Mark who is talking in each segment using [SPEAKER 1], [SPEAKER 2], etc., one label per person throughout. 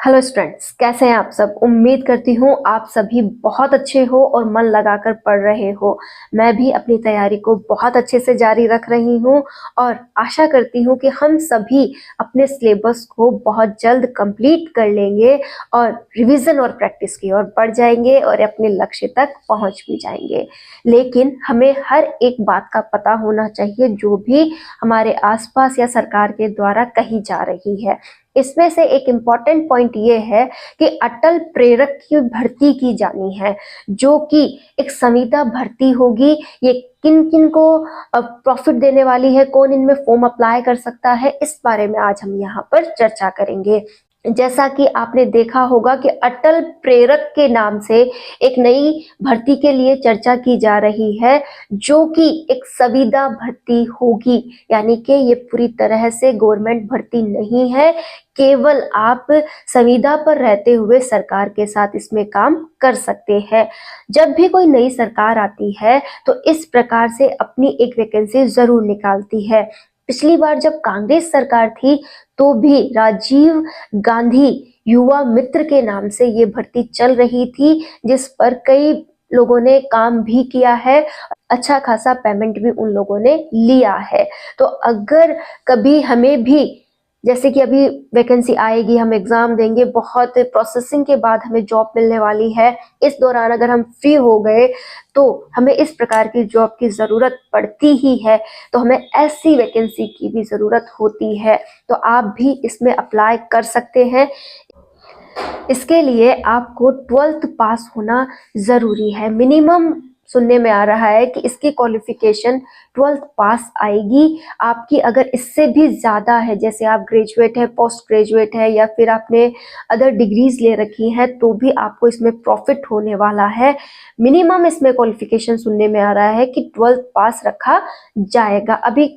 [SPEAKER 1] Hello students, कैसे हैं आप सब। उम्मीद करती हूँ आप सभी बहुत अच्छे हो और मन लगाकर पढ़ रहे हो। मैं भी अपनी तैयारी को बहुत अच्छे से जारी रख रही हूँ और आशा करती हूँ कि हम सभी अपने सिलेबस को बहुत जल्द कंप्लीट कर लेंगे और रिवीजन और प्रैक्टिस की ओर बढ़ जाएंगे और अपने लक्ष्य तक पहुँच भी जाएंगे। लेकिन हमें हर एक बात का पता होना चाहिए जो भी हमारे आसपास या सरकार के द्वारा कही जा रही है। इसमें से एक इम्पॉर्टेंट पॉइंट ये है कि अटल प्रेरक की भर्ती की जानी है, जो कि एक संविदा भर्ती होगी। ये किन किन को प्रॉफिट देने वाली है, कौन इनमें फॉर्म अप्लाई कर सकता है, इस बारे में आज हम यहाँ पर चर्चा करेंगे। जैसा कि आपने देखा होगा कि अटल प्रेरक के नाम से एक नई भर्ती के लिए चर्चा की जा रही है, जो कि एक संविदा भर्ती होगी। यानी कि ये पूरी तरह से गवर्नमेंट भर्ती नहीं है, केवल आप संविदा पर रहते हुए सरकार के साथ इसमें काम कर सकते हैं। जब भी कोई नई सरकार आती है तो इस प्रकार से अपनी एक वैकेंसी जरूर निकालती है। पिछली बार जब कांग्रेस सरकार थी तो भी राजीव गांधी युवा मित्र के नाम से ये भर्ती चल रही थी, जिस पर कई लोगों ने काम भी किया है, अच्छा खासा पेमेंट भी उन लोगों ने लिया है। तो अगर कभी हमें भी, जैसे कि अभी वैकेंसी आएगी, हम एग्जाम देंगे, बहुत प्रोसेसिंग के बाद हमें जॉब मिलने वाली है, इस दौरान अगर हम फ्री हो गए तो हमें इस प्रकार की जॉब की ज़रूरत पड़ती ही है, तो हमें ऐसी वैकेंसी की भी ज़रूरत होती है। तो आप भी इसमें अप्लाई कर सकते हैं। इसके लिए आपको 12th पास होना ज़रूरी है। मिनिमम सुनने में आ रहा है कि इसकी क्वालिफिकेशन 12th पास आएगी। आपकी अगर इससे भी ज़्यादा है, जैसे आप ग्रेजुएट है, पोस्ट ग्रेजुएट है, या फिर आपने अदर डिग्रीज ले रखी हैं, तो भी आपको इसमें प्रॉफिट होने वाला है। मिनिमम इसमें क्वालिफिकेशन सुनने में आ रहा है कि 12th पास रखा जाएगा। अभी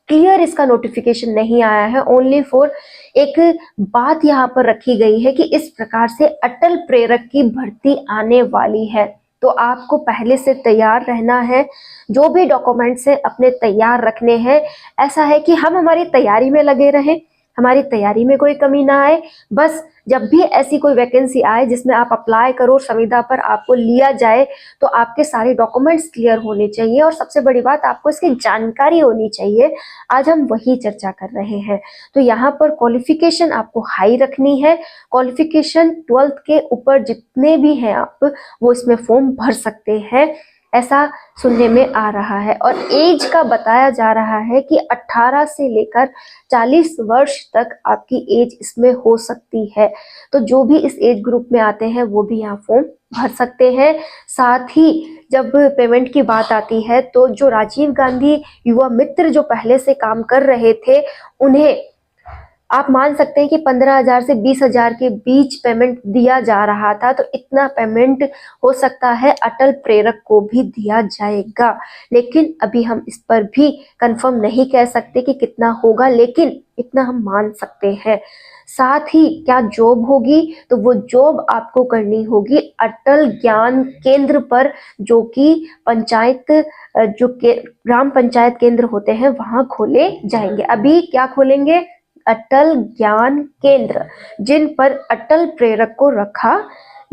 [SPEAKER 1] क्लियर इसका नोटिफिकेशन नहीं आया है, ओनली फॉर एक बात यहाँ पर रखी गई है कि इस प्रकार से अटल प्रेरक की भर्ती आने वाली है। तो आपको पहले से तैयार रहना है, जो भी डॉक्यूमेंट्स हैं अपने तैयार रखने हैं। ऐसा है कि हम हमारी तैयारी में लगे रहें, हमारी तैयारी में कोई कमी ना आए। बस जब भी ऐसी कोई वैकेंसी आए जिसमें आप अप्लाई करो, संविदा पर आपको लिया जाए, तो आपके सारे डॉक्यूमेंट्स क्लियर होने चाहिए और सबसे बड़ी बात, आपको इसकी जानकारी होनी चाहिए। आज हम वही चर्चा कर रहे हैं। तो यहाँ पर क्वालिफिकेशन आपको हाई रखनी है। क्वालिफिकेशन 12th के ऊपर जितने भी हैं आप, वो इसमें फॉर्म भर सकते हैं, ऐसा सुनने में आ रहा है। और एज का बताया जा रहा है कि 18 से लेकर 40 वर्ष तक आपकी एज इसमें हो सकती है। तो जो भी इस एज ग्रुप में आते हैं वो भी यहाँ फॉर्म भर सकते हैं। साथ ही जब पेमेंट की बात आती है, तो जो राजीव गांधी युवा मित्र जो पहले से काम कर रहे थे, उन्हें आप मान सकते हैं कि 15,000 से 20,000 के बीच पेमेंट दिया जा रहा था। तो इतना पेमेंट हो सकता है अटल प्रेरक को भी दिया जाएगा, लेकिन अभी हम इस पर भी कंफर्म नहीं कह सकते कि कितना होगा, लेकिन इतना हम मान सकते हैं। साथ ही क्या जॉब होगी, तो वो जॉब आपको करनी होगी अटल ज्ञान केंद्र पर, जो कि पंचायत, जो ग्राम पंचायत केंद्र होते हैं वहां खोले जाएंगे। अभी क्या खोलेंगे? अटल ज्ञान केंद्र, जिन पर अटल प्रेरक को रखा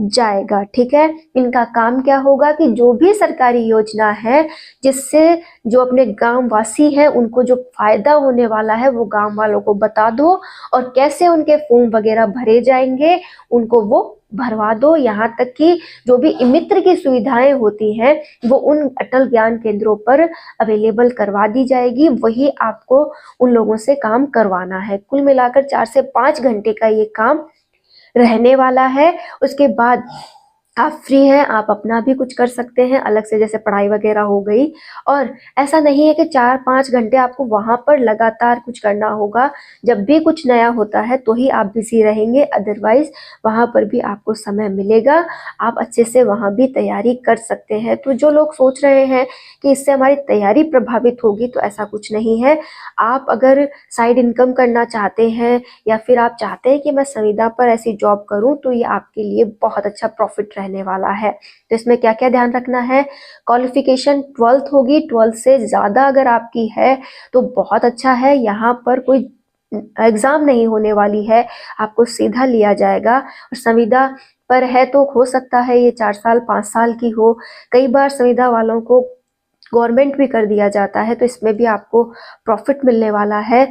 [SPEAKER 1] जाएगा। ठीक है, इनका काम क्या होगा कि जो भी सरकारी योजना है, जिससे जो अपने गांव वासी हैं उनको जो फायदा होने वाला है, वो गांव वालों को बता दो, और कैसे उनके फॉर्म वगैरह भरे जाएंगे उनको वो भरवा दो। यहाँ तक कि जो भी मित्र की सुविधाएं होती हैं वो उन अटल ज्ञान केंद्रों पर अवेलेबल करवा दी जाएगी। वही आपको उन लोगों से काम करवाना है। कुल मिलाकर 4 से 5 घंटे का ये काम रहने वाला है। उसके बाद आप फ्री हैं, आप अपना भी कुछ कर सकते हैं अलग से, जैसे पढ़ाई वगैरह हो गई। और ऐसा नहीं है कि 4-5 घंटे आपको वहां पर लगातार कुछ करना होगा। जब भी कुछ नया होता है तो ही आप बिजी रहेंगे, अदरवाइज वहां पर भी आपको समय मिलेगा, आप अच्छे से वहां भी तैयारी कर सकते हैं। तो जो लोग सोच रहे हैं कि इससे हमारी तैयारी प्रभावित होगी, तो ऐसा कुछ नहीं है। आप अगर साइड इनकम करना चाहते हैं, या फिर आप चाहते हैं कि मैं संविदा पर ऐसी जॉब करूं, तो ये आपके लिए बहुत अच्छा प्रॉफिट रहने वाला है। तो इसमें क्या क्या ध्यान रखना है? क्वालिफिकेशन 12th होगी, 12th से ज़्यादा अगर आपकी है तो बहुत अच्छा है। यहाँ पर कोई एग्ज़ाम नहीं होने वाली है, आपको सीधा लिया जाएगा। और संविदा पर है तो हो सकता है ये 4 साल 5 साल की हो। कई बार संविदा वालों को गवर्नमेंट भी कर दिया जाता है, तो इसमें भी आपको प्रॉफिट मिलने वाला है।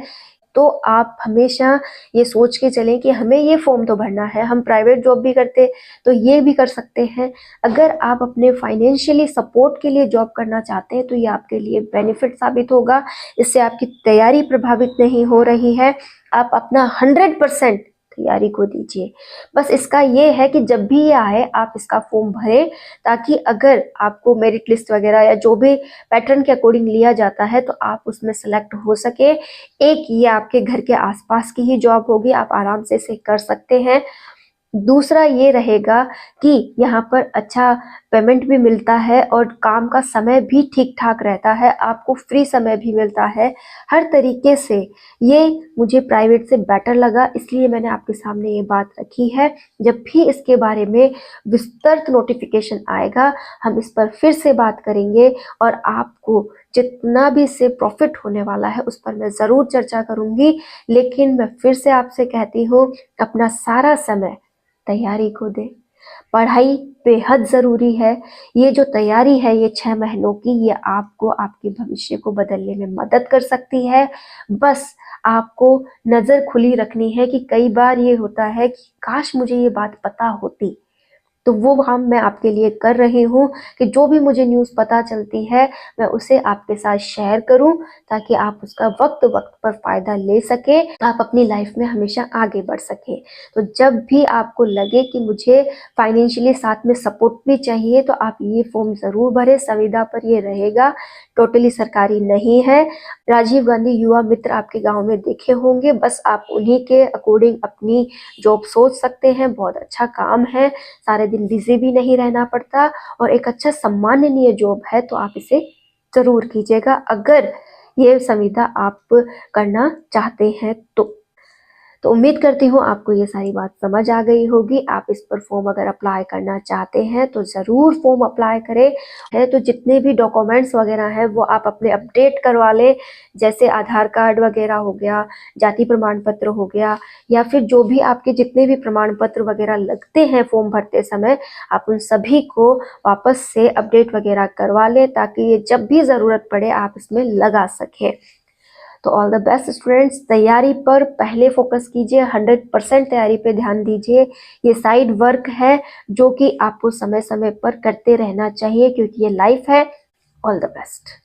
[SPEAKER 1] तो आप हमेशा ये सोच के चलें कि हमें ये फॉर्म तो भरना है, हम प्राइवेट जॉब भी करते तो ये भी कर सकते हैं। अगर आप अपने फाइनेंशियली सपोर्ट के लिए जॉब करना चाहते हैं तो ये आपके लिए बेनिफिट साबित होगा। इससे आपकी तैयारी प्रभावित नहीं हो रही है, आप अपना 100% तैयारी को दीजिए। बस इसका ये है कि जब भी ये आए आप इसका फॉर्म भरें, ताकि अगर आपको मेरिट लिस्ट वगैरह या जो भी पैटर्न के अकॉर्डिंग लिया जाता है तो आप उसमें सेलेक्ट हो सके। एक ये आपके घर के आसपास की ही जॉब होगी, आप आराम से इसे कर सकते हैं। दूसरा ये रहेगा कि यहाँ पर अच्छा पेमेंट भी मिलता है और काम का समय भी ठीक-ठाक रहता है, आपको फ्री समय भी मिलता है। हर तरीके से ये मुझे प्राइवेट से बेटर लगा, इसलिए मैंने आपके सामने ये बात रखी है। जब भी इसके बारे में विस्तृत नोटिफ़िकेशन आएगा, हम इस पर फिर से बात करेंगे और आपको जितना भी इससे प्रॉफ़िट होने वाला है, उस पर मैं ज़रूर चर्चा करूँगी। लेकिन मैं फिर से आपसे कहती हूँ, अपना सारा समय तैयारी को दें। पढ़ाई बेहद ज़रूरी है। ये जो तैयारी है ये 6 महीनों की, ये आपको आपके भविष्य को बदलने में मदद कर सकती है। बस आपको नज़र खुली रखनी है कि कई बार ये होता है कि काश मुझे ये बात पता होती। तो वो काम मैं आपके लिए कर रही हूँ कि जो भी मुझे न्यूज़ पता चलती है मैं उसे आपके साथ शेयर करूँ, ताकि आप उसका वक्त-वक्त पर फ़ायदा ले सकें, आप अपनी लाइफ में हमेशा आगे बढ़ सकें। तो जब भी आपको लगे कि मुझे फाइनेंशियली साथ में सपोर्ट भी चाहिए तो आप ये फॉर्म ज़रूर भरें, संविदा पर ये रहेगा, टोटली सरकारी नहीं है। राजीव गांधी युवा मित्र आपके गाँव में देखे होंगे, बस आप उन्हीं के अकॉर्डिंग अपनी जॉब सोच सकते हैं। बहुत अच्छा काम है, सारे दिन बिजी भी नहीं रहना पड़ता और एक अच्छा सम्माननीय जॉब है, तो आप इसे ज़रूर कीजिएगा अगर ये संविदा आप करना चाहते हैं तो। तो उम्मीद करती हूँ आपको ये सारी बात समझ आ गई होगी। आप इस पर फॉर्म अगर अप्लाई करना चाहते हैं तो ज़रूर फॉर्म अप्लाई करें। है तो जितने भी डॉक्यूमेंट्स वगैरह हैं वो आप अपने अपडेट करवा लें, जैसे आधार कार्ड वगैरह हो गया, जाति प्रमाण पत्र हो गया, या फिर जो भी आपके जितने भी प्रमाण पत्र वगैरह लगते हैं फॉर्म भरते समय, आप उन सभी को वापस से अपडेट वगैरह करवा लें, ताकि ये जब भी ज़रूरत पड़े आप इसमें लगा सकें। तो ऑल द बेस्ट स्टूडेंट्स, तैयारी पर पहले फोकस कीजिए, 100% तैयारी पे ध्यान दीजिए। ये साइड वर्क है जो कि आपको समय समय पर करते रहना चाहिए, क्योंकि ये लाइफ है। All the best.